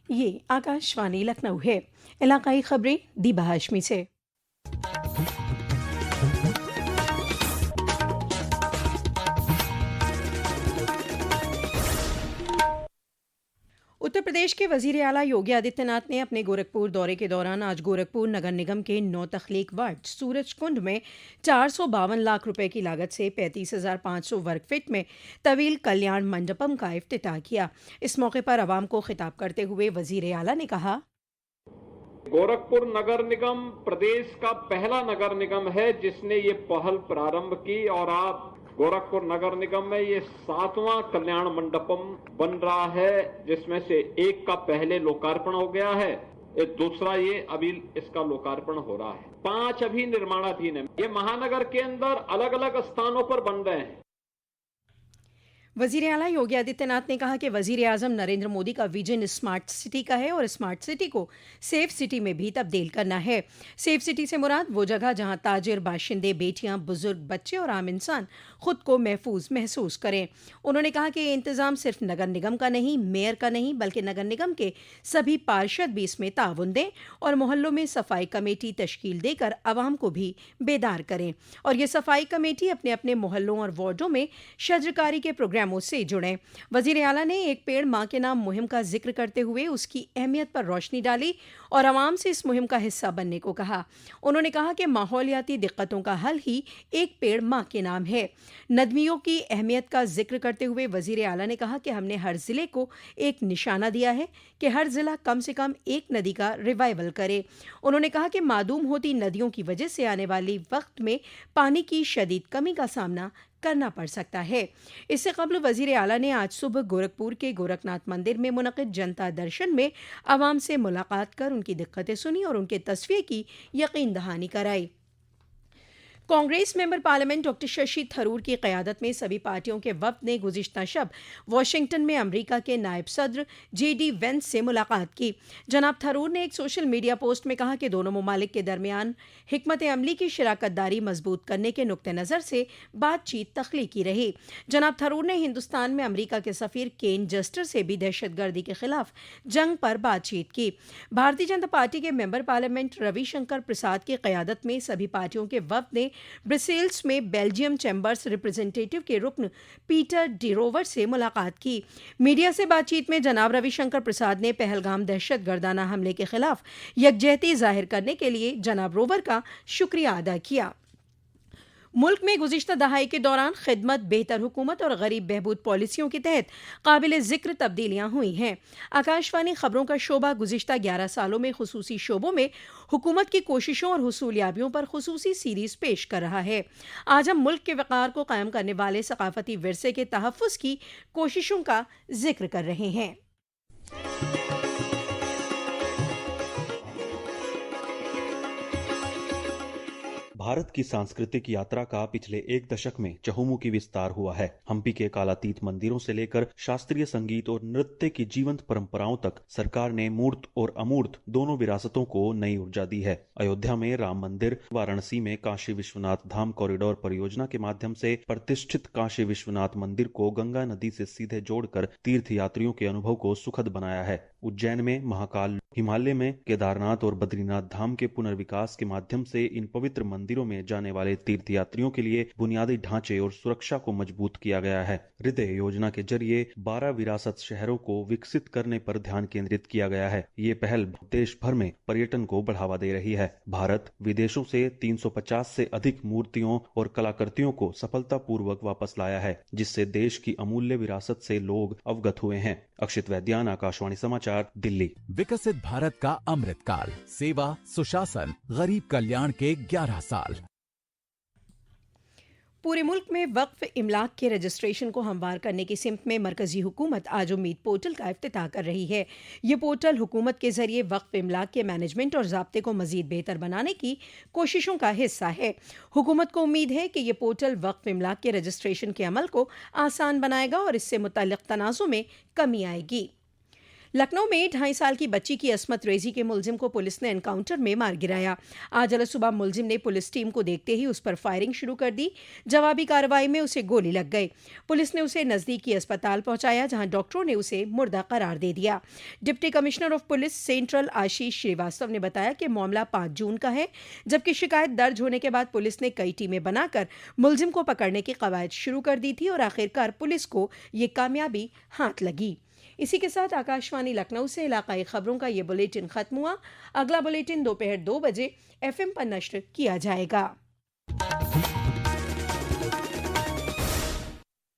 ये आकाशवाणी लखनऊ है। इलाकाई खबरें दीबा हाशमी से। उत्तर प्रदेश के वजीर आला योगी आदित्यनाथ ने अपने गोरखपुर दौरे के दौरान आज गोरखपुर नगर निगम के 9 तख्लीक वार्ड सूरज कुंड में 452 लाख रुपए की लागत से 35,500 वर्ग फीट में तवील कल्याण मंडपम का इफ्तिताह किया। इस मौके पर आवाम को खिताब करते हुए वजीर आला ने कहा, गोरखपुर नगर निगम प्रदेश का पहला नगर निगम है जिसने ये पहल प्रारंभ की और आप गोरखपुर नगर निगम में ये 7वां कल्याण मंडपम बन रहा है, जिसमें से एक का पहले लोकार्पण हो गया है, दूसरा ये अभी इसका लोकार्पण हो रहा है। 5 अभी निर्माणाधीन है। ये महानगर के अंदर अलग अलग स्थानों पर बन रहे हैं। वजीर आला योगी आदित्यनाथ ने कहा कि वजीर आजम नरेंद्र मोदी का विजन स्मार्ट सिटी का है और स्मार्ट सिटी को सेफ सिटी में भी तब्दील करना है। सेफ सिटी से मुराद वो जगह जहां ताजिर, बाशिंदे, बेटियां, बुजुर्ग, बच्चे और आम इंसान खुद को महफूज महसूस करें। उन्होंने कहा कि ये इंतजाम सिर्फ नगर निगम का नहीं, मेयर का नहीं, बल्कि नगर निगम के सभी पार्षद भी इसमें ताउन दें और मोहल्लों में सफाई कमेटी तश्कील देकर आवाम को भी बेदार करें और ये सफाई कमेटी अपने अपने मोहल्लों और वार्डों में शजरकारी के प्रोग्राम से जुड़े। वजीर आला ने एक पेड़ मां के नाम मुहिम का जिक्र करते हुए उसकी अहमियत पर रोशनी डाली और आवाम से इस मुहिम का हिस्सा बनने को कहा। उन्होंने कहा कि माहौलियाती दिक्कतों का हल ही एक पेड़ मां के नाम है। नदमियों की अहमियत का जिक्र करते हुए वजीर आला ने कहा कि हमने हर जिले को एक निशाना दिया है कि हर जिला कम से कम एक नदी का रिवाइवल करे। उन्होंने कहा कि मादूम होती नदियों की वजह से आने वाली वक्त में पानी की शदीद कमी का सामना करना पड़ सकता है। इससे कबल वजीर आला ने आज सुबह गोरखपुर के गोरखनाथ मंदिर में मुनक़िद जनता दर्शन में आवाम से मुलाकात कर उनकी दिक्कतें सुनी और उनके तस्वीर की यकीन दहानी कराई। Congress member parliament doctor Shashi Tharoor की क़यादत में सभी पार्टियों के वफ़द ने गुज़िश्ता शब वाशिंगटन में अमेरिका के नायब सदर JD वेंस से मुलाकात की। जनाब थरूर ने एक सोशल मीडिया पोस्ट में कहा कि दोनों ममालिक के दरमियान हिकमत अमली की शराकतदारी मजबूत करने के नुक्ते नज़र से बातचीत तख्लीकी रही। जनाब थरूर ने हिंदुस्तान में अमेरिका के सफ़ीर केन जस्टर से भी दहशतगर्दी के खिलाफ जंग पर बातचीत की। भारतीय जनता पार्टी के मेंबर पार्लियामेंट रविशंकर प्रसाद की क़यादत में सभी पार्टियों के वफ़द ने ब्रसेल्स में बेल्जियम चैम्बर्स रिप्रेजेंटेटिव के रुकन पीटर डिरोवर से मुलाकात की। मीडिया से बातचीत में जनाब रविशंकर प्रसाद ने पहलगाम दहशतगर्दाना हमले के खिलाफ यकजहती जाहिर करने के लिए जनाब रोवर का शुक्रिया अदा किया। मुल्क में गुज़िश्ता दहाई के दौरान खिदमत, बेहतर हुकूमत और गरीब बहबूद पॉलिसियों के तहत काबिल ज़िक्र तब्दीलियाँ हुई हैं। आकाशवाणी खबरों का शोबा गुज़िश्ता 11 सालों में खुसूसी शोबों में हुकूमत की कोशिशों और हुसूलियाबियों पर खुसूसी सीरीज़ पेश कर रहा है। आज हम मुल्क के वक़ार को कायम करने वाले सकाफ़ती विरसे के तहफ़्फ़ुज़ की कोशिशों का जिक्र कर रहे हैं। भारत की सांस्कृतिक यात्रा का पिछले एक दशक में चहुमुखी विस्तार हुआ है। हम्पी के कालातीत मंदिरों से लेकर शास्त्रीय संगीत और नृत्य की जीवंत परंपराओं तक सरकार ने मूर्त और अमूर्त दोनों विरासतों को नई ऊर्जा दी है। अयोध्या में राम मंदिर, वाराणसी में काशी विश्वनाथ धाम कॉरिडोर परियोजना के माध्यम से प्रतिष्ठित काशी विश्वनाथ मंदिर को गंगा नदी से सीधे जोड़कर तीर्थ यात्रियों के अनुभव को सुखद बनाया है। उज्जैन में महाकाल, हिमालय में केदारनाथ और बद्रीनाथ धाम के पुनर्विकास के माध्यम से इन पवित्र मंदिरों में जाने वाले तीर्थयात्रियों के लिए बुनियादी ढांचे और सुरक्षा को मजबूत किया गया है। हृदय योजना के जरिए 12 विरासत शहरों को विकसित करने पर ध्यान केंद्रित किया गया है। ये पहल देश भर में पर्यटन को बढ़ावा दे रही है। भारत विदेशों से 350 से अधिक मूर्तियों और कलाकृतियों को सफलतापूर्वक वापस लाया है, जिससे देश की अमूल्य विरासत से लोग अवगत हुए हैं। अक्षित वैद्यान, आकाशवाणी समाचार, दिल्ली। विकसित भारत का अमृतकाल, सेवा, सुशासन, गरीब कल्याण के 11 साल। पूरे मुल्क में वक्फ इमलाक के रजिस्ट्रेशन को हमवार करने की सिमत में मरकजी हुकूमत आज उम्मीद पोर्टल का इफ्तिताह कर रही है। ये पोर्टल हुकूमत के जरिए वक्फ इमलाक के मैनेजमेंट और ज़ाब्ते को मजीद बेहतर बनाने की कोशिशों का हिस्सा है। हुकूमत को उम्मीद है कि ये पोर्टल वक्फ इमलाक के रजिस्ट्रेशन के अमल को आसान बनाएगा और इससे मुतल्लिक़ तनाज़ुं में कमी आएगी। लखनऊ में 2.5 साल की बच्ची की असमत रेजी के मुलजिम को पुलिस ने एनकाउंटर में मार गिराया। आज अल सुबह मुलजिम ने पुलिस टीम को देखते ही उस पर फायरिंग शुरू कर दी। जवाबी कार्रवाई में उसे गोली लग गई। पुलिस ने उसे नजदीकी अस्पताल पहुंचाया, जहां डॉक्टरों ने उसे मुर्दा करार दे दिया। Deputy commissioner of police central Ashish Srivastava ने बताया कि मामला 5 जून का है, जबकि शिकायत दर्ज होने के बाद पुलिस ने कई टीमें बनाकर मुलजिम को पकड़ने की कवायद शुरू कर दी थी और आखिरकार पुलिस को ये कामयाबी हाथ लगी। इसी के साथ आकाशवाणी लखनऊ से इलाकाई खबरों का ये बुलेटिन खत्म हुआ। अगला बुलेटिन दोपहर 2 बजे FM पर नश्र किया जाएगा।